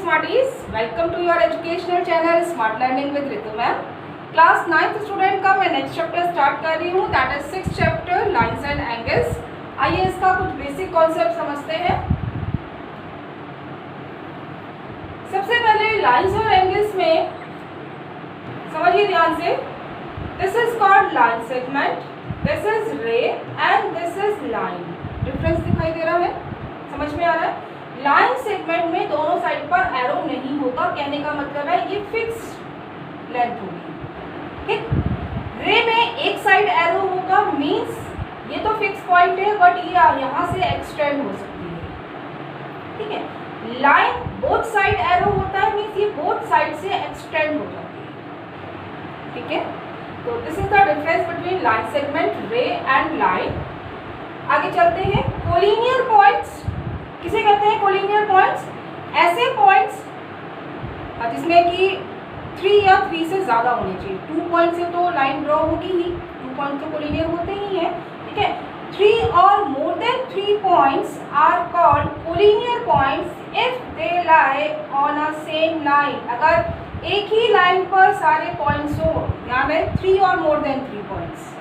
Smarties, welcome to your educational channel Smart Learning with Ritu ma'am. Class 9th student का मैं next chapter start कर रही हूँ, that is 6th chapter lines and angles. आइए इसका कुछ बेसिक कॉन्सेप्ट समझते हैं। सबसे पहले लाइंस और एंगल्स में समझिए ध्यान से, this is called line segment, this is ray and this is line. Difference दिखाई दे रहा है, समझ में आ रहा है? लाइन सेगमेंट में दोनों साइड पर एरो नहीं होगा, कहने का मतलब है ये फिक्स्ड लेंथ होगी, ठीक। रे में एक साइड एरो होगा, मींस ये तो फिक्स पॉइंट है बट ये यहाँ से एक्सटेंड हो सकती है, ठीक है। लाइन बोथ साइड एरो होता है, मींस ये बोथ साइड से एक्सटेंड हो जाती है, ठीक है। तो this is the difference between line segment, रे एंड लाइन। आगे चलते हैं। कोलिनियर पॉइंट्स किसे कहते हैं? कोलिनियर पॉइंट्स ऐसे पॉइंट्स जिसमें कि 3 या 3 से ज़्यादा होने चाहिए। 2 पॉइंट से तो लाइन ड्रॉ होगी ही, 2 पॉइंट तो कोलिनियर होते ही हैं, ठीक है। 3 और more than 3 points are called collinear points if they lie on a same line. अगर एक ही लाइन पर सारे पॉइंट्स हो, ध्यान है 3 और more than 3 points,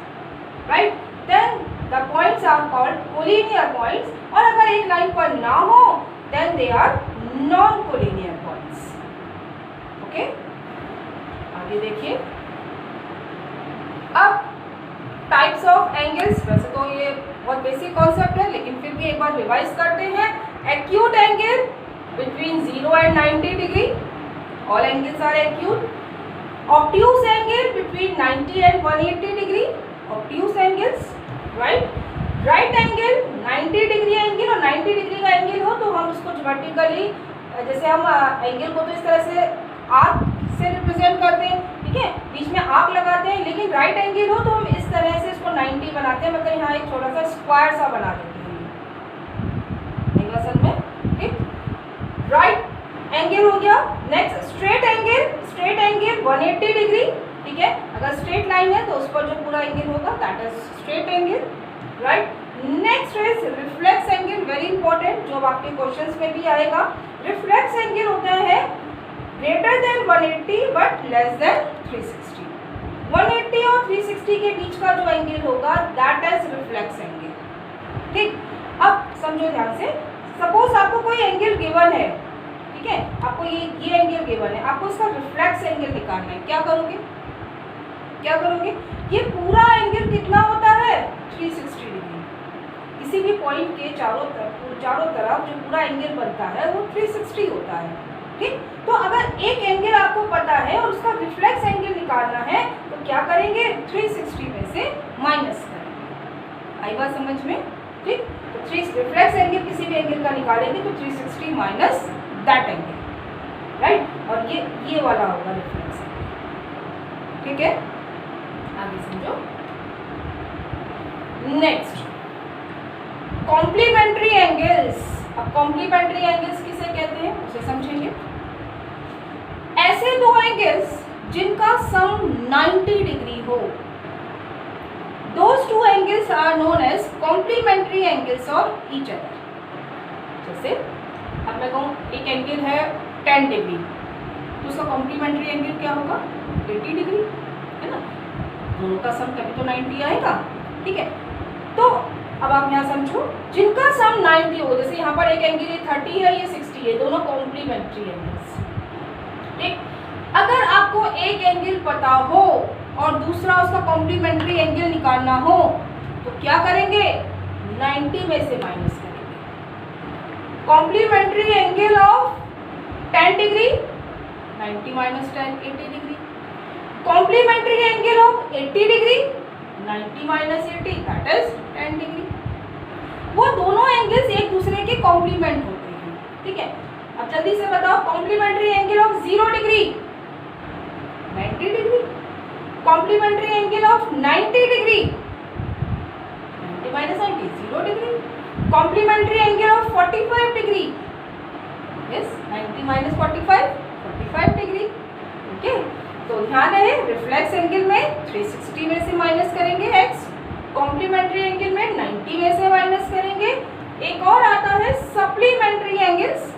right, then the points are called collinear points. और अगर एक लाइन पर ना हो then they are non collinear points, okay. आगे देखिए। अब टाइप्स ऑफ एंगल्स, वैसे तो ये बहुत बेसिक कॉन्सेप्ट है लेकिन फिर भी एक बार रिवाइज करते हैं। Acute angle between 0 and 90 degree, all angles are acute. Obtuse angle between 90 and 180 degree, obtuse angles, right. Right angle 90 degree angle और 90 डिग्री का एंगल हो तो हम उसको वर्टिकली, जैसे हम एंगल को तो इस तरह से आर्क से रिप्रेजेंट करते हैं, ठीक है, बीच में आर्क लगाते हैं, लेकिन राइट एंगल हो तो हम इस तरह से इसको 90 बनाते हैं, मतलब यहाँ एक छोटा सा स्क्वायर सा बना देते हैं असल में, ठीक। राइट एंगल हो गया। Next straight angle, straight angle 180 degree, ठीक है। अगर स्ट्रेट लाइन है तो उस पर जो पूरा एंगल होगा that is straight angle, right. Next is reflex angle, very important, जो आपके क्वेश्चंस में भी आएगा। रिफ्लेक्स एंगल होता है greater than 180 but less than 360। 180 और 360 के बीच का जो एंगल होगा दैट इज रिफ्लेक्स एंगल, ठीक। अब समझो ध्यान से, सपोज आपको कोई एंगल गिवन है, ठीक है, आपको ये एंगल गिवन है, आपको इसका रिफ्लेक्स एंगल निकालना है। क्या करोगे? क्या करोगे? ये पूरा एंगल कितना होता है? 360 डिग्री। किसी भी पॉइंट के चारों तरफ जो पूरा एंगल बनता है वो 360 होता है, ठीक। तो अगर एक एंगल आपको पता है और उसका रिफ्लेक्स एंगल निकालना है तो क्या करेंगे? 360 में से माइनस करेंगे। आई बात समझ में? ठीक। तो रिफ्लेक्स एंगल किसी भी एंगल का निकालेंगे तो 360 माइनस दैट एंगल, राइट, और ये वाला होगा रिफ्लेक्स एंगल, ठीक है। आगे समझो। Next complementary angles. अब कॉम्प्लीमेंट्री एंगल्स किसे कहते हैं उसे समझेंगे। ऐसे दो एंगल्स जिनका सम 90 डिग्री हो, those two angles are known as complementary angles of each other। जैसे अब मैं कहूँ एक एंगल है 10 डिग्री तो उसका कॉम्प्लीमेंट्री एंगल क्या होगा? 80 डिग्री, है ना। दोनों का सम तभी तो 90 आएगा, ठीक है। तो अब आप यहाँ समझो, जिनका सम 90 हो, जैसे यहाँ पर एक एंगल ये 30 है, ये 60 है, दोनों कॉम्प्लीमेंट्री एंगल्स, ठीक। अगर आपको एक एंगल पता हो और दूसरा उसका कॉम्प्लीमेंट्री एंगल निकालना हो तो क्या करेंगे? 90 में से माइनस करेंगे। Complementary angle of 10 degree, 90 minus 10, 80 degree. Complementary angle of 80 degree, 90 minus 80 that is 10 degree. वो दोनों एंगल्स एक दूसरे के कॉम्प्लीमेंट होते हैं, ठीक है। अब जल्दी से बताओ, complementary angle of 0 degree 90 degree, complementary angle of 90 degree 90 minus 90 0 degree, complementary angle of 45 degree, yes 90 minus 45 degree, okay. तो ध्यान रहे, रिफ्लेक्स एंगल में 360 में से माइनस करेंगे x, कॉम्प्लीमेंट्री एंगल में 90 में से माइनस करेंगे। एक और आता है supplementary angles.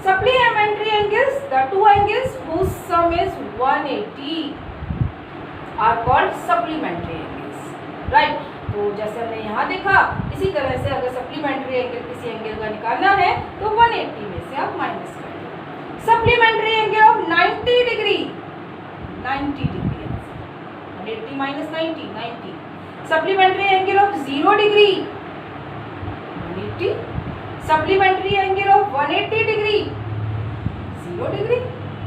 Supplementary angles, the two angles whose sum is 180 are called supplementary angles, right? तो जैसे हमने यहाँ देखा, इसी तरह से अगर सप्लीमेंट्री एंगल किसी एंगल का निकालना है तो 180 में से आप माइनस कर दो। Supplementary angle of 90 degree, 90 degree 180 minus 90। Supplementary angle of 0 degree 180। Supplementary angle of 180 degree 0 degree,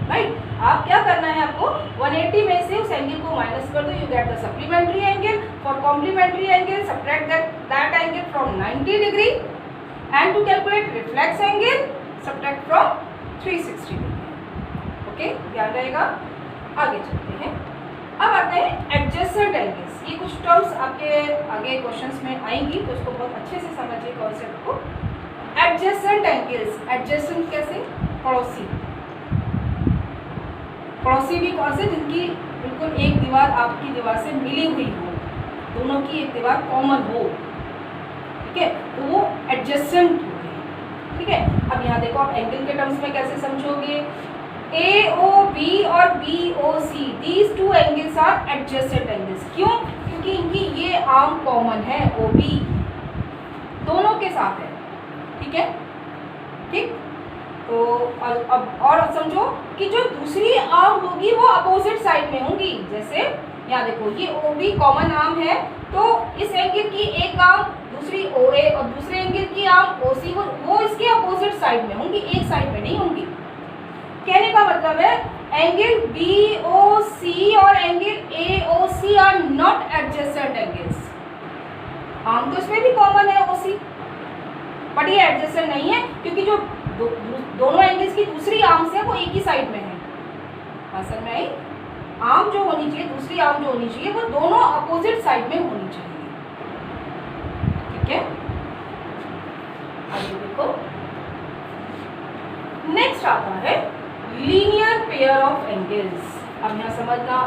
right? आप क्या करना है, आपको 180 में से उस एंगल को माइनस कर दो, you get the supplementary angle. For complementary angle subtract that angle from 90 degree and to calculate reflex angle subtract from 360 degree. Okay, ध्यान रहेगा। आगे चलते हैं। अब आते हैं एडजेसेंट एंगल्स। ये कुछ टर्म्स आपके आगे क्वेश्चंस में आएंगी, तो उसको बहुत अच्छे से समझिए कॉन्सेप्ट को। एडजेसेंट एंगल्स, एडजेसेंट कैसे? पड़ोसी। पड़ोसी भी कौन से? जिनकी बिल्कुल एक दीवार आपकी दीवार से मिली हुई हो, दोनों की एक दीवार कॉमन हो, ठीक है, तो वो एडजेसेंट होते हैं, ठीक है। अब यहाँ देखो, आप एंगल के टर्म्स में कैसे समझोगे? AOB और BOC, these two angles are adjacent angles. क्यों? क्योंकि इनकी ये आर्म कॉमन है, OB दोनों के साथ है, ठीक है, ठीक। तो अब और समझो कि जो दूसरी आर्म होगी वो अपोजिट साइड में होंगी। जैसे यहाँ देखो, ये OB कॉमन आर्म है, तो इस एंगल की एक आर्म दूसरी OA और दूसरे एंगल की आर्म OC वो इसके अपोजिट साइड में होंगी, एक साइड में नहीं होंगी। कहने का मतलब है एंगल BOC और angle AOC are not adjacent angles. Arm तो इसमें भी कॉमन है OC, बट ये एडजेसेंट नहीं है, क्योंकि जो दोनों एंगल्स की दूसरी आर्म्स है वो एक ही साइड में है। असल में आर्म जो होनी चाहिए, दूसरी आर्म जो होनी चाहिए, वो दोनों अपोजिट साइड में होनी चाहिए, ठीक है। आगे देखो, नेक्स्ट आता है लीनियर पेयर ऑफ एंगल्स। अब यहाँ समझना,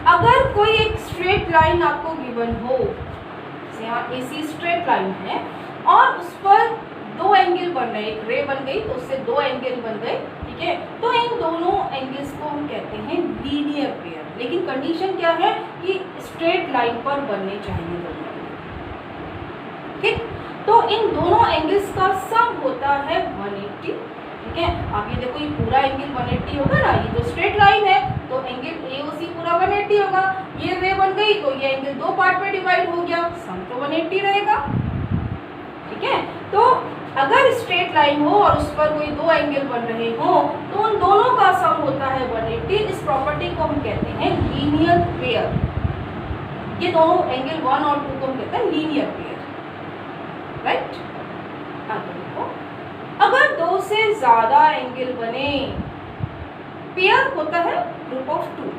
अगर कोई एक स्ट्रेट लाइन आपको गिवन हो, जैसे यहाँ AC स्ट्रेट लाइन है और उस पर दो एंगल बन रहे, एक रे बन गई तो उससे दो एंगल बन गए, ठीक है, तो इन दोनों एंगल्स को हम कहते हैं लीनियर पेयर। लेकिन कंडीशन क्या है कि स्ट्रेट लाइन पर बनने चाहिए दोनों, ठीक। तो इन दोनों एंगल्स का सम होता है 180, ठीक है। आप ये देखो, ये पूरा एंगल 180 होगा ना, ये तो स्ट्रेट लाइन है, तो एंगल AOC पूरा 180 होगा। ये रे बन गई तो ये एंगल दो पार्ट में डिवाइड हो गया, सम तो 180 रहेगा, ठीक है। तो अगर स्ट्रेट लाइन हो और उस पर कोई दो एंगल बन रहे हो, तो उन दोनों का सम होता है 180। इस प्रॉपर्टी को हम कहते हैं लीनियर पेयर। ये दोनों एंगल 1 और 2 को हम कहते हैं लीनियर पेयर, राइट। आगे देखो, अगर दो से ज्यादा एंगल बने, पेयर होता है ग्रुप ऑफ 2,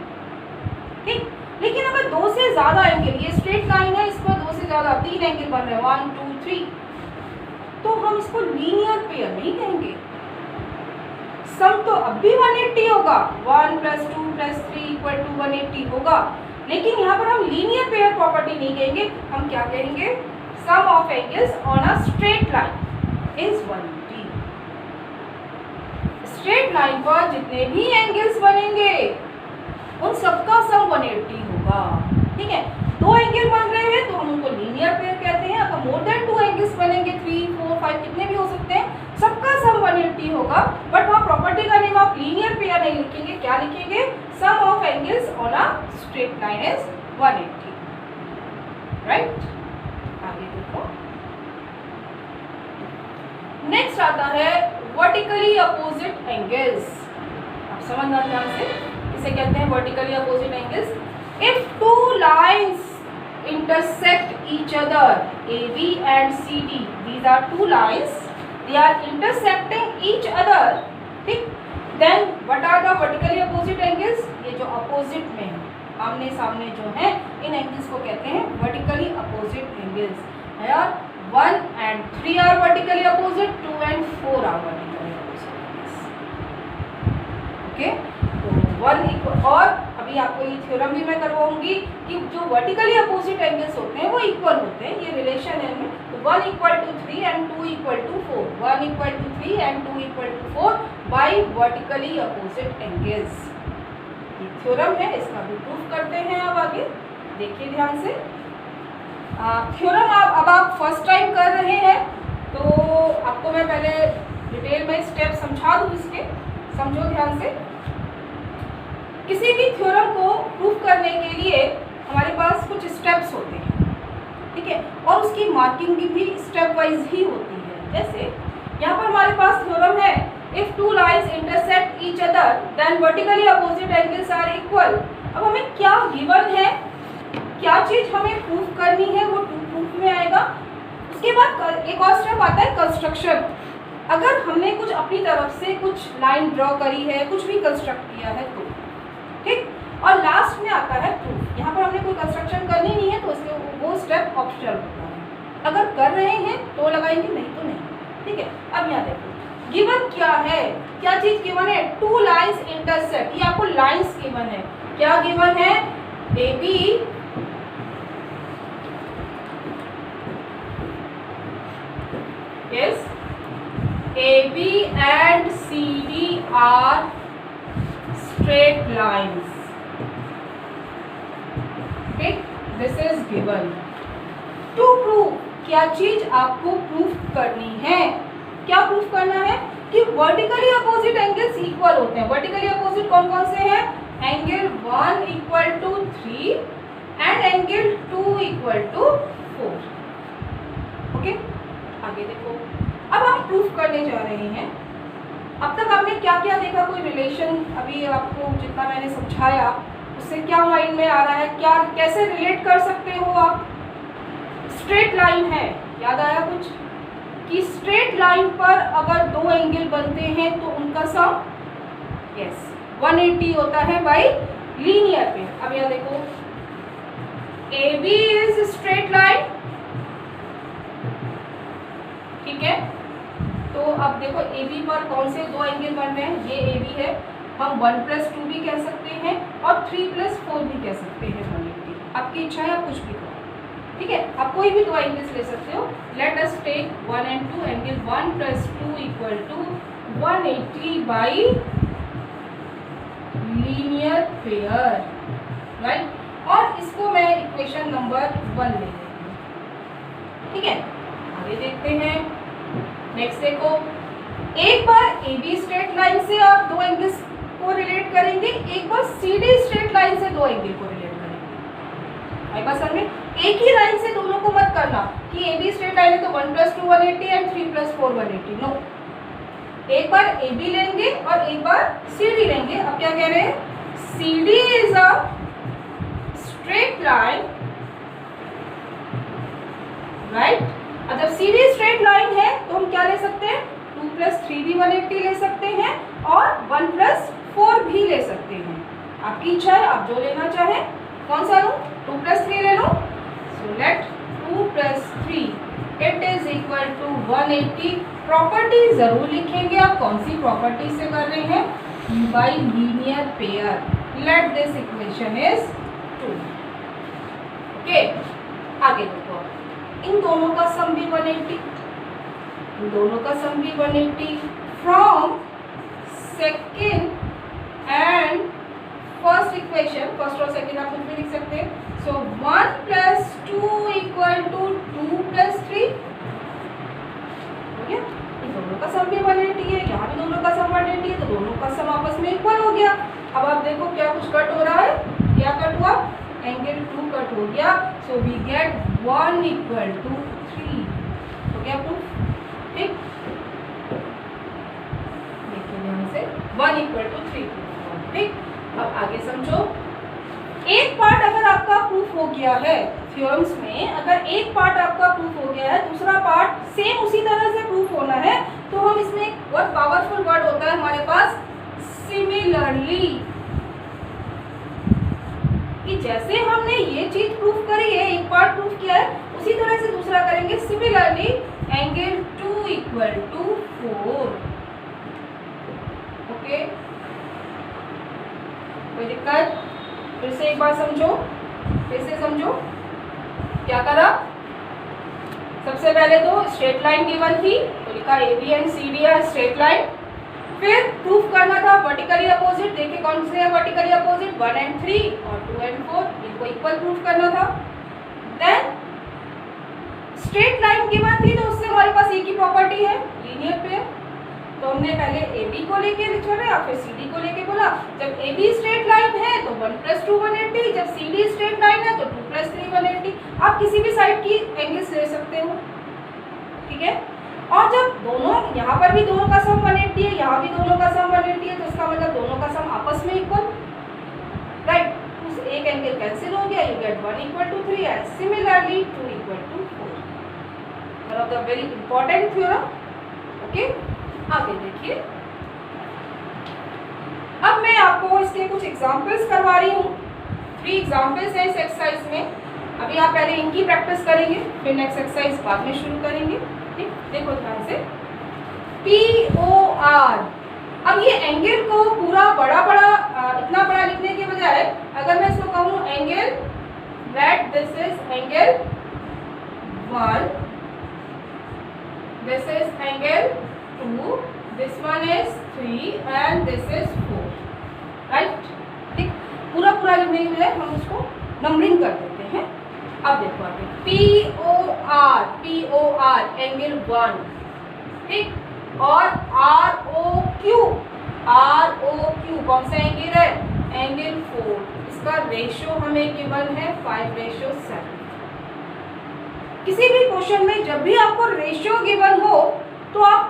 ठीक। लेकिन अगर दो से ज्यादा एंगल, ये स्ट्रेट लाइन है, इस पर दो से ज्यादा 3 एंगल बन रहे हैं, 1 2 3, तो हम इसको लीनियर पेयर नहीं कहेंगे। सम तो अब भी 180 होगा, 1 + 2 + 3 = 180 होगा, लेकिन यहाँ पर हम लीनियर पेयर प्रॉपर्टी नहीं कहेंगे। हम क्या कहेंगे? Sum of angles on a straight line is 180। Straight line पर जितने भी एंगल्स बनेंगे उन सबका सम 180 होगा, ठीक है। दो एंगल बन रहे हैं तो हम उनको लीनियर पेयर कहते हैं। अगर मोर देन 2 एंगल्स बनेंगे, 3 4 5 कितने भी हो सकते हैं, सबका सम 180 होगा। बट वहाँ प्रॉपर्टी का नेम आप लीनियर पेयर नहीं लिखेंगे, क्या लिखेंगे? Sum of angles on a straight line is 180, right. आगे देखो, नेक्स्ट आता है वर्टिकली अपोजिट एंगल्स। आप समझना ध्यान से, इसे कहते हैं vertically opposite angles. If two lines intersect each other, AB and CD, these are two lines, they are intersecting each other, ठीक। Then what are the vertically opposite angles? ये जो opposite में है, आमने सामने जो है, इन एंगल्स को कहते हैं vertically opposite angles. Here 1 and 3 are vertically opposite, 2 and 4 are vertically opposite angles, okay। तो 1 इक्वल, और अभी आपको ये थ्योरम भी मैं करवाऊंगी कि जो वर्टिकली अपोजिट एंगल्स होते हैं वो इक्वल होते हैं, ये रिलेशन है इनमें, तो 1 equal to 3 and 2 equal to 4. 1 equal to 3 and 2 equal to 4 by vertically opposite angles. ये थ्योरम है, इसका भी प्रूफ करते हैं। अब आगे देखिए ध्यान से। थ्योरम अब आप फर्स्ट टाइम कर रहे हैं तो आपको मैं पहले डिटेल में स्टेप समझा दूँ इसके, समझो ध्यान से। किसी भी थ्योरम को प्रूफ करने के लिए हमारे पास कुछ स्टेप्स होते हैं, ठीक है, और उसकी मार्किंग भी स्टेप वाइज ही होती है। जैसे यहाँ पर हमारे पास थ्योरम है, if two lines intersect each other then vertically opposite angles are equal. अब हमें क्या गिवन है, क्या चीज हमें प्रूफ करनी है, वो प्रूफ में आएगा। उसके बाद एक और स्टेप आता है कंस्ट्रक्शन। अगर हमने कुछ अपनी तरफ से कुछ लाइन ड्रॉ करी है, कुछ भी कंस्ट्रक्ट किया है तो ठीक, और लास्ट में आता है प्रूफ। यहाँ पर हमने कोई कंस्ट्रक्शन करनी नहीं है तो इसलिए वो स्टेप ऑप्शनल होता है। अगर कर रहे हैं तो लगाएंगे, नहीं तो नहीं, ठीक है। अब यहाँ देखो गिवन क्या है, क्या चीज गिवन है, टू लाइन्स इंटरसेक्ट। ये आपको लाइन्स गिवन है। क्या गिवन है, A B yes AB and CD are straight lines. Okay, this is given. To prove, क्या चीज आपको प्रूफ करनी है, क्या प्रूफ करना है कि वर्टिकली अपोजिट एंगल्स इक्वल होते हैं। वर्टिकली अपोजिट कौन कौन से हैं, angle 1 equal to 3 and angle 2 equal to 4। Okay, आगे देखो। अब हम प्रूफ करने जा रहे हैं। अब तक आपने क्या क्या देखा, कोई रिलेशन, अभी आपको जितना मैंने समझाया उससे क्या माइंड में आ रहा है, क्या कैसे रिलेट कर सकते हो आप। स्ट्रेट लाइन है, याद आया कुछ, कि स्ट्रेट लाइन पर अगर दो एंगल बनते हैं तो उनका सम यस 180 होता है बाय लीनियर पे। अब यहाँ देखो A B is straight line, ठीक है। तो अब देखो ए बी पर कौन से दो एंगल बन रहे हैं, ये ए बी है, हम 1 + 2 भी कह सकते हैं और 3 + 4 भी कह सकते हैं 180। आपकी इच्छा है, आप कुछ भी करो, ठीक है। आप कोई भी दो एंगल्स ले सकते हो। Let us take 1 and 2, angle 1 + 2 equal to 180 by linear pair, right. और इसको मैं इक्वेशन नंबर 1 ले लेती हूँ, ठीक है। आगे देखते हैं। नेक्स्ट देखो, एक बार ए बी स्ट्रेट लाइन से आप दो एंगल्स को रिलेट करेंगे, एक बार सी डी स्ट्रेट लाइन से दो एंगल को रिलेट करेंगे। हमारे पास में एक ही लाइन से दोनों को मत करना कि ए बी स्ट्रेट लाइन है तो 1 + 2 180 एंड 3 + 4 180, नो। एक बार ए बी लेंगे और एक बार सी डी लेंगे। अब क्या कह रहे हैं, C D is a straight line, right. अब जब सी डी स्ट्रेट लाइन है तो हम क्या ले सकते हैं, 2 + 3 भी 180 ले सकते हैं और 1 + 4 भी ले सकते हैं। आपकी इच्छा है, आप जो लेना चाहें। कौन सा लूँ, 2 + 3 ले लो। So let 2 + 3 it is equal to 180। Property जरूर लिखेंगे, आप कौन सी प्रॉपर्टी से कर रहे हैं, by linear pair. Let this equation is 2। Okay, आगे देखो, इन दोनों का सम भी 180, इन दोनों का सम भी 180 from second and first equation. First और सेकेंड आप कुछ भी लिख सकते हैं। सो 1 + 2 इक्वल टू 2 + 3 हो गया। इन दोनों का सम भी 180 है, यहाँ भी दोनों का सम 180 है, तो दोनों का सम आपस में इक्वल हो गया। अब आप देखो क्या कुछ कट हो रहा है, क्या कट हुआ, एंगल 2 कट हो गया। So we get 1 equal to 3 हो गया प्रूफ, ठीक। देखिए ध्यान से 1 इक्वल टू 3, ठीक। अब आगे समझो, एक पार्ट अगर आपका प्रूफ हो गया है थ्योरम्स में, अगर एक पार्ट आपका प्रूफ हो गया है, दूसरा पार्ट सेम उसी तरह से प्रूफ होना है, तो हम इसमें एक बहुत पावरफुल वर्ड होता है हमारे पास, सिमिलरली। कि जैसे हमने ये चीज प्रूफ करी है, एक पार्ट प्रूफ किया है, उसी तरह से दूसरा करेंगे। Similarly angle 2 equal to 4। Okay, कोई दिक्कत, फिर से एक बार समझो, फिर से समझो क्या करा, सबसे पहले तो स्ट्रेट लाइन गिवन थी तो लिखा AB एंड CD है स्ट्रेट लाइन। फिर प्रूफ करना था वर्टिकली अपोजिट, देखिए कौन से है वर्टिकली अपोजिट, 1 एंड 3 और 2 एंड 4, इनको इक्वल प्रूफ करना था। देन स्ट्रेट लाइन गिवन थी तो उससे हमारे पास एक ही प्रॉपर्टी है लीनियर पेयर, तो हमने पहले AB को लेके छोड़ा फिर CD को लेके बोला। जब AB स्ट्रेट लाइन है तो 1 + 2 180, जब CD स्ट्रेट लाइन है तो 2 + 3 180। आप किसी भी साइड की एंगल्स ले सकते हो, ठीक है। और जब दोनों, यहाँ पर भी दोनों का सम 180 है, यहाँ भी दोनों का सम 180 है, तो इसका मतलब दोनों का सम आपस में इक्वल, राइट। उस एक एंगल कैंसिल हो गया, you get 1 = 3 and similarly 2 = 4। One of the very important theorem, okay. आगे देखिए, अब मैं आपको इसके कुछ एग्जांपल्स करवा रही हूँ। 3 एग्जांपल्स हैं इस एक्सरसाइज में। अभी आप पहले इनकी प्रैक्टिस करेंगे, फिर नेक्स्ट एक्सरसाइज बाद में शुरू करेंगे, ठीक। देखो ध्यान से, POR। अब ये एंगल को पूरा बड़ा इतना बड़ा लिखने के बजाय अगर मैं इसको कहूँ angle, that this is angle 1, this is angle 2, this one is 3 and this is 4, right? ठीक, पूरा लिखने के बजाय हम उसको नंबरिंग कर देते हैं। अब देखो आगे, POR एंगल 1, ठीक, और ROQ कौन सा एंगल है, एंगल 4। इसका रेशियो हमें गिवन है 5:7। किसी भी क्वेश्चन में जब भी आपको रेशियो गिवन हो तो आप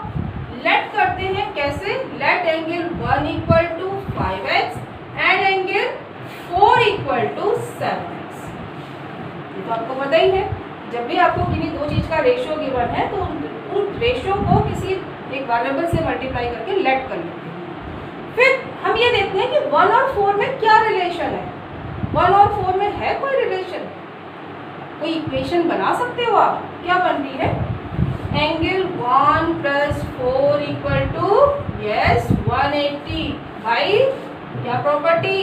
लेट करते हैं, कैसे, let angle 1 = 5x and angle 4 = 7x। ये तो आपको पता ही है, जब भी आपको किसी दो चीज का रेशियो गिवन है तो उन रेशियो को किसी एक वेरिएबल से मल्टीप्लाई करके लेट कर लेते हैं। फिर हम ये देखते हैं कि 1 और 4 में क्या रिलेशन है। 1 और 4 में है कोई रिलेशन, कोई इक्वेशन बना सकते हो आप। क्या बन रही है, एंगल 1 + 4 = यस 180। भाई क्या प्रॉपर्टी,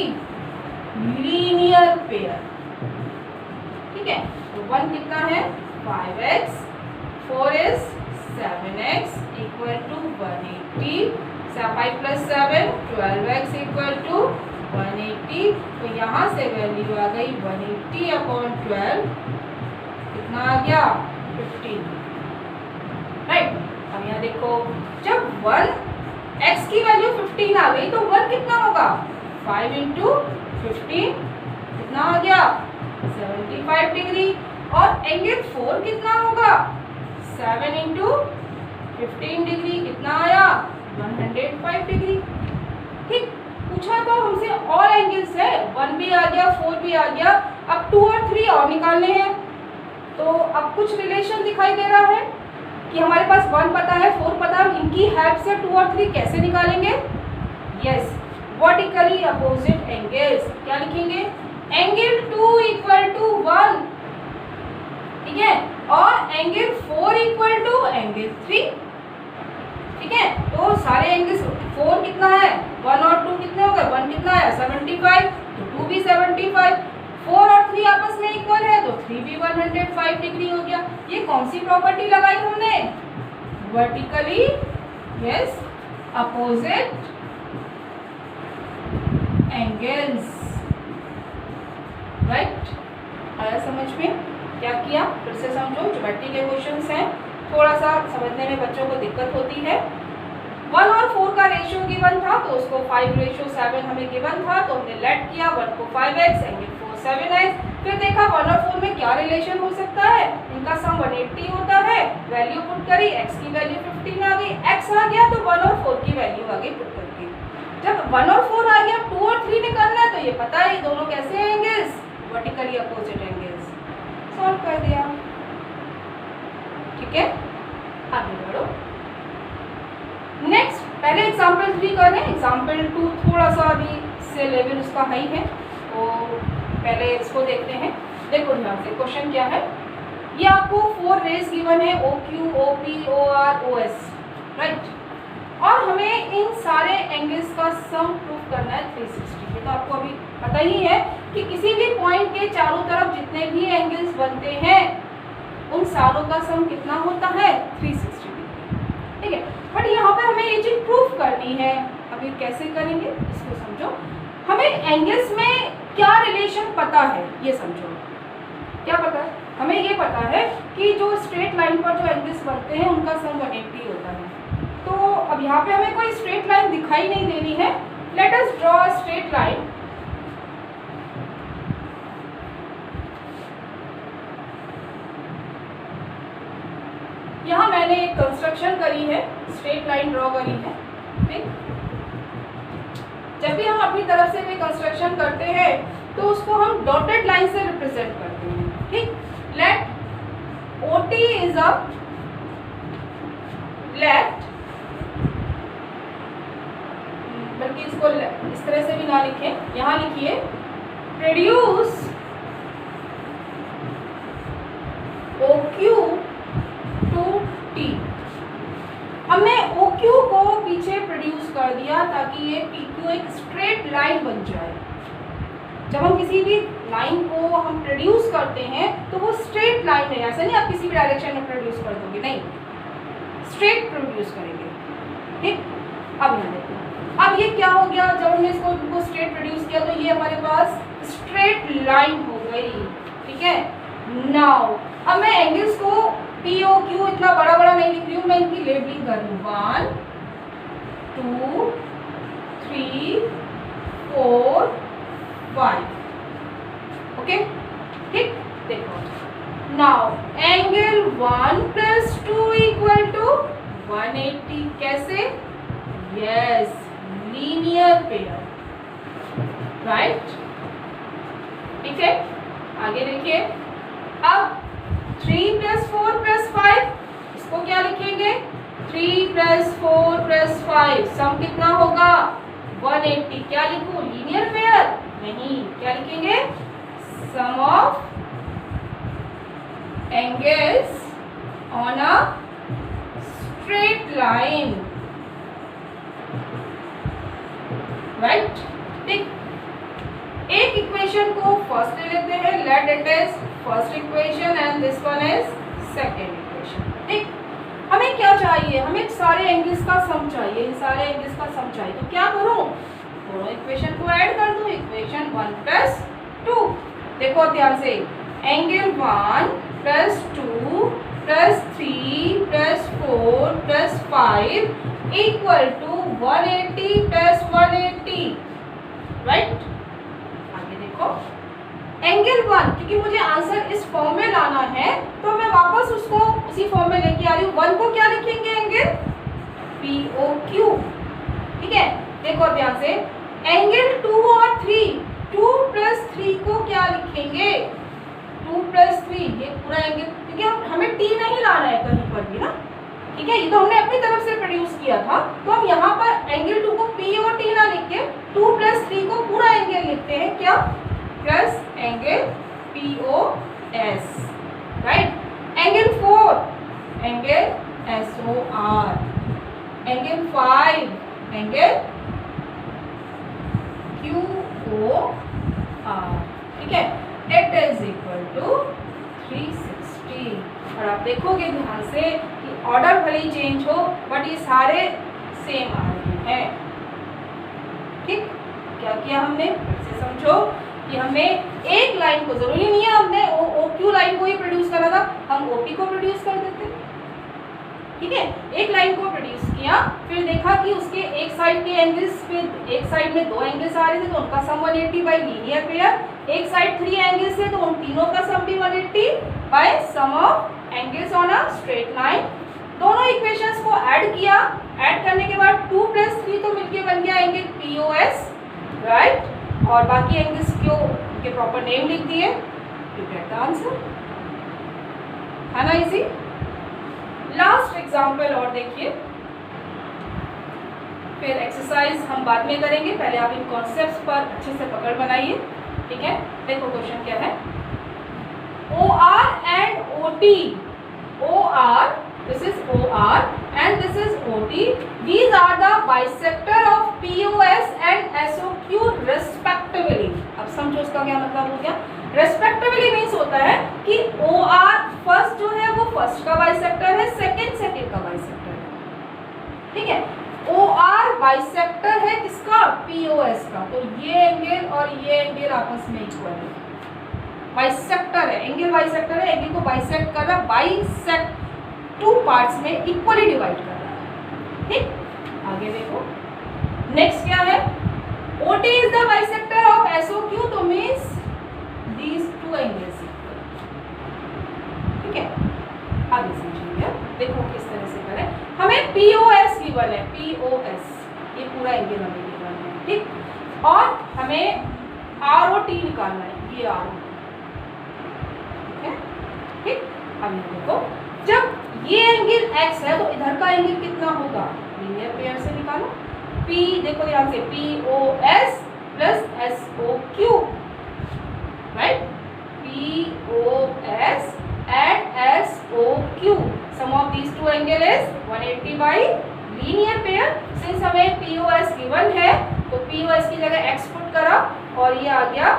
लीनियर पेयर, ठीक है। तो 1 कितना है 5x, 4 is 7x = 180, 5 + 7 12x = 180। तो यहाँ से वैल्यू आ गई 180/12, कितना आ गया 15, राइट। अब यहाँ देखो, जब 1x की वैल्यू 15 आ गई तो 1 कितना होगा, 5 × 15 कितना आ गया 75 डिग्री, और एंगल 4 कितना होगा 7 × 15 डिग्री कितना आया 105 डिग्री, ठीक। पूछा तो हमसे ऑल एंगल्स है, 1 भी आ गया 4 भी आ गया। अब 2 और 3 और निकालने हैं, तो अब कुछ रिलेशन दिखाई दे रहा है कि हमारे पास 1 पता है 4 पता है, इनकी हेल्प से 2 और 3 कैसे निकालेंगे, यस वर्टिकली अपोजिट एंगल्स। क्या लिखेंगे, एंगल 2 = 1, ठीक है, और एंगल 4 = एंगल 3, ठीक है। तो सारे एंगल्स, 4 कितना है 1 और 2 कितने हो गए, 1 कितना है 75, तो 2 भी 75, 4 और 3 आपस में इक्वल है तो 3 भी 105 डिग्री हो गया। ये कौन सी प्रॉपर्टी लगाई हमने, vertically yes opposite angles, right. आया समझ में, क्या किया फिर से समझो, ज्योमेट्री के क्वेश्चंस हैं, थोड़ा सा समझने में बच्चों को दिक्कत होती है। 1 और 4 का रेशियो गिवन था तो उसको 5:7 हमें गिवन था, तो हमने लेट किया 1 को 5x, एंगल 4 7x। फिर देखा 1 और 4 में क्या रिलेशन हो सकता है, इनका सम 180 होता है, वैल्यू पुट करी, x की वैल्यू 15 आ गई, x आ गया तो 1 और 4 की वैल्यू आ गई पुट करके। जब 1 और 4 आ गया, 2 और 3 निकालना है, तो ये पता है ये दोनों कैसे हैं angles, vertically opposite angles. Solve कर दिया, ठीक है। आगे बढ़ो, नेक्स्ट पहले एग्जाम्पल 3 कर रहे हैं, एग्जाम्पल 2 थोड़ा सा अभी से लेवल उसका हाई है, तो पहले इसको देखते हैं। देखो ध्यान से, क्वेश्चन क्या है, ये आपको 4 रेज गिवन है, OQ, OP, OR, OS, right. और हमें इन सारे एंगल्स का सम प्रूफ करना है 360 के। तो आपको अभी पता ही है कि किसी भी पॉइंट के चारों तरफ जितने भी एंगल्स बनते हैं उन सारों का सम कितना होता है 360 डिग्री। ठीक है, बट यहाँ पे हमें ये चीज प्रूफ करनी है। अब ये कैसे करेंगे इसको समझो। हमें एंगल्स में क्या रिलेशन पता है ये समझो। क्या पता है? हमें ये पता है कि जो स्ट्रेट लाइन पर जो एंगल्स बनते हैं उनका सम 180 होता है। तो अब यहाँ पे हमें कोई स्ट्रेट लाइन दिखाई नहीं दे रही है। Let us draw a straight line. यहाँ मैंने एक कंस्ट्रक्शन करी है, स्ट्रेट लाइन ड्रॉ करी है। ठीक, जब भी हम अपनी तरफ से कोई कंस्ट्रक्शन करते हैं तो उसको हम डॉटेड लाइन से रिप्रेजेंट करते हैं। ठीक, let OT is a let, बल्कि इसको इस तरह से भी ना लिखें, यहाँ लिखिए प्रोड्यूस OQ टू T। हमने OQ को पीछे प्रोड्यूस कर दिया ताकि ये PQ एक स्ट्रेट लाइन बन जाए। जब हम किसी भी लाइन को हम प्रोड्यूस करते हैं तो वो स्ट्रेट लाइन है, ऐसा नहीं आप किसी भी डायरेक्शन में प्रोड्यूस कर दोगे, नहीं, स्ट्रेट प्रोड्यूस करेंगे। ठीक, अब यहाँ देखो, अब ये क्या हो गया, जब हमने इसको स्ट्रेट प्रोड्यूस किया तो ये हमारे पास स्ट्रेट लाइन हो गई। ठीक है, नाउ अब मैं एंगल्स को POQ इतना बड़ा बड़ा नहीं लिख रही हूँ, मैं इनकी लेबलिंग कर रही हूँ 1 2 3 4 5। ओके, ठीक, देखो नाउ एंगल 1 + 2 = 180। कैसे? Yes, linear pair, right. ठीक है, आगे देखिए। अब 3 + 4 + 5, इसको क्या लिखेंगे? 3 + 4 + 5, सम कितना होगा 180। क्या लिखूं? Linear pair? नहीं, क्या लिखेंगे? Sum of angles on a straight line, right. ठीक, एक इक्वेशन को फर्स्ट ले लेते हैं, let it is first equation and this one is second equation. ठीक, हमें क्या चाहिए? हमें सारे एंगल्स का सम चाहिए, इन सारे एंगल्स का सम चाहिए। तो क्या करूं? दोनों इक्वेशन को ऐड कर दूं, इक्वेशन 1 + 2। देखो ध्यान से, एंगल 1 + 2 + 3 + 4 + 5 = 180 + 180, राइट। आगे देखो, एंगल 1, क्योंकि मुझे आंसर इस फॉर्म में लाना है तो मैं वापस उसको उसी फॉर्म में लेके आ रही हूँ। 1 को क्या लिखेंगे? Angle POQ। ठीक है, देखो ध्यान से, एंगल 2 और 3, 2 + 3 को क्या लिखेंगे? 2 + 3, ये पूरा एंगल, क्योंकि हमें T नहीं लाना है कहीं पर भी ना। ठीक है, ये तो हमने अपनी तरफ से प्रोड्यूस किया था, तो हम यहाँ पर एंगल 2 को P और T ना लिख के 2 + 3 को पूरा एंगल लिखते हैं। क्या? Plus angle POS, right. Angle 4, angle SOR, angle 5, angle QOR। ठीक है, इट इज इक्वल टू 360। और आप देखोगे ध्यान से कि ऑर्डर भले ही चेंज हो बट ये सारे सेम आ रहे हैं। ठीक, क्या किया हमने? फिर से समझो कि हमें एक लाइन को, जरूरी नहीं है हमने OQ लाइन को ही प्रोड्यूस करा था, हम OP को प्रोड्यूस कर देते। ठीक है, एक लाइन को प्रोड्यूस किया, फिर देखा कि उसके एक साइड के एंगल्स पे, एक साइड में 2 एंगल्स आ रहे थे तो उनका सम 180 बाय लीनियर पेयर। एक साइड 3 एंगल्स थे तो उन तीनों का सम भी 180 by sum of angles on a straight line. दोनों इक्वेशंस को ऐड किया, ऐड करने के बाद 2 + 3 तो मिलके बन गया एंगल POS, राइट। और बाकी एंगल्स के प्रॉपर नेम लिख दिए, यू गेट द आंसर। है ना इजी? लास्ट एग्जाम्पल और देखिए, फिर एक्सरसाइज हम बाद में करेंगे, पहले आप इन कॉन्सेप्ट्स पर अच्छे से पकड़ बनाइए। ठीक है, देखो क्वेश्चन क्या है। OR and OT, OR, this is OR and this is OT, these are the bisector of POS S and SOQ respectively. अब समझो उसका क्या मतलब हो गया। रेस्पेक्टिवली मीन्स होता है कि OR फर्स्ट जो है वो फर्स्ट का बाइसेक्टर है, सेकंड का बाइसेक्टर है, ठीक है। OR बाइसेक्टर है किसका, POS का, तो ये एंगल और ये एंगल आपस में इक्वल है, बाइसेक्टर है, एंगल बाइसेक्टर है, एंगल को बाइसेक्ट कर रहा है, बाइसेक्ट टू पार्ट्स में इक्वली डिवाइड कर रहा है, ठीक। आगे देखो नेक्स्ट क्या है, OT is the bisector of SOQ, तो means these two angles equal, ठीक है। आगे समझिए, देखो किस तरह से करें। हमें POS गिवन है, POS ये पूरा एंगल हमें गिवन है, ठीक, और हमें ROT निकालना है, ये ROT, ठीक है, ठीक। अब ये देखो जब ये एंगल x है तो इधर का एंगल कितना होगा, लीनियर पेयर से निकालो। P देखो ध्यान से, POS plus SOQ, right, POS and SOQ, sum of these two angle is 180 by linear pair। since हमें POS given है तो POS की जगह x पुट करा और ये आ गया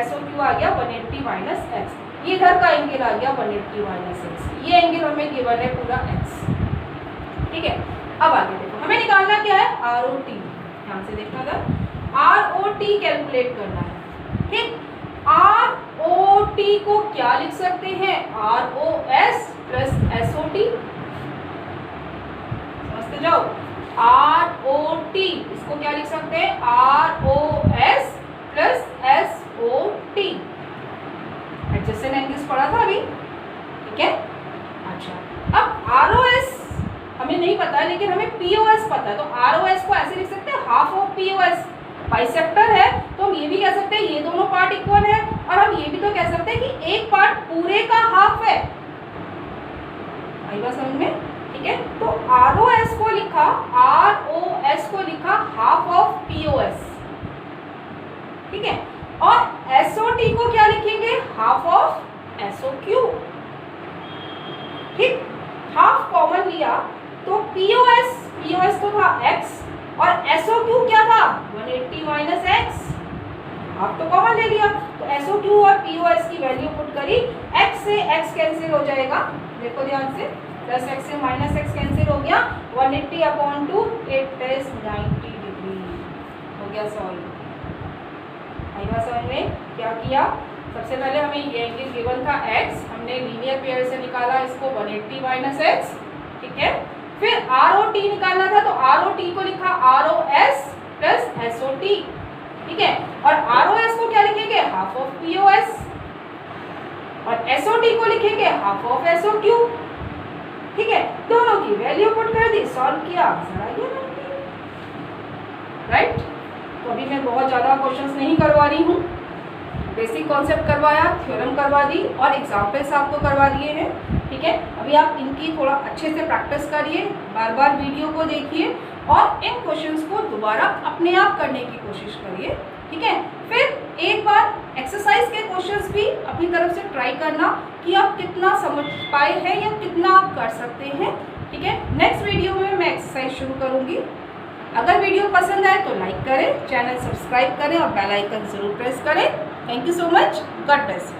SOQ आ गया 180 माइनस x, ये इधर का एंगल आ गया 180 माइनस x, ये एंगल हमें गिवन है पूरा x, ठीक है। अब आगे देखो हमें निकालना क्या है, ROT, ध्यान से देखना था, ROT कैलकुलेट करना है, ठीक। ROT को क्या लिख सकते हैं, ROS प्लस SOT, समझते जाओ। ROT इसको क्या लिख सकते हैं, ROS plus SOT, adjacent angles पढ़ा था अभी, ठीक है। अच्छा अब ROS हमें नहीं पता है लेकिन हमें POS पता है, तो ROS को ऐसे लिख सकते हैं हाफ ऑफ POS, बाइसेक्टर है तो हम ये भी कह सकते हैं ये दोनों पार्ट इक्वल है, और हम ये भी तो कह सकते हैं कि एक पार्ट पूरे का हाफ है, आई बात समझ में, ठीक है। तो ROS को लिखा हाफ ऑफ POS, ठीक है, और SOT को क्या लिखेंगे, हाफ ऑफ SOQ, ठीक। हाफ कॉमन लिया तो POS तो था x और SOQ क्या था 180 माइनस x, हाफ तो कॉमन ले लिया, तो SOQ और POS की वैल्यू पुट करी, x से x कैंसिल हो जाएगा, देखो ध्यान से, प्लस x से माइनस x कैंसिल हो गया, 180/2 इट इज 90 डिग्री, हो गया सॉल्व। आई बात समझ में, क्या किया, सबसे पहले हमें ये एंगल गिवन था x, हमने लीनियर पेयर से निकाला इसको 180 माइनस x, ठीक है। फिर ROT निकालना था तो ROT को लिखा ROS प्लस SOT, ठीक है, और ROS को क्या लिखेंगे, हाफ ऑफ POS, और SOT को लिखेंगे हाफ ऑफ SOQ, ठीक है। दोनों की वैल्यू पुट कर दी, सॉल्व किया, आंसर आ गया 90, राइट। तो अभी मैं बहुत ज़्यादा क्वेश्चंस नहीं करवा रही हूँ, बेसिक कॉन्सेप्ट करवाया, थ्योरम करवा दी और एग्जाम्पल्स आपको करवा दिए हैं, ठीक है। अभी आप इनकी थोड़ा अच्छे से प्रैक्टिस करिए, बार बार वीडियो को देखिए और इन क्वेश्चंस को दोबारा अपने आप करने की कोशिश करिए, ठीक है। फिर एक बार एक्सरसाइज के क्वेश्चंस भी अपनी तरफ से ट्राई करना कि आप कितना समझ पाए हैं या कितना आप कर सकते हैं, ठीक है। नेक्स्ट वीडियो में मैं एक्सरसाइज शुरू करूँगी। अगर वीडियो पसंद आए तो लाइक करें, चैनल सब्सक्राइब करें और बेल आइकन ज़रूर प्रेस करें। Thank you so much, God bless.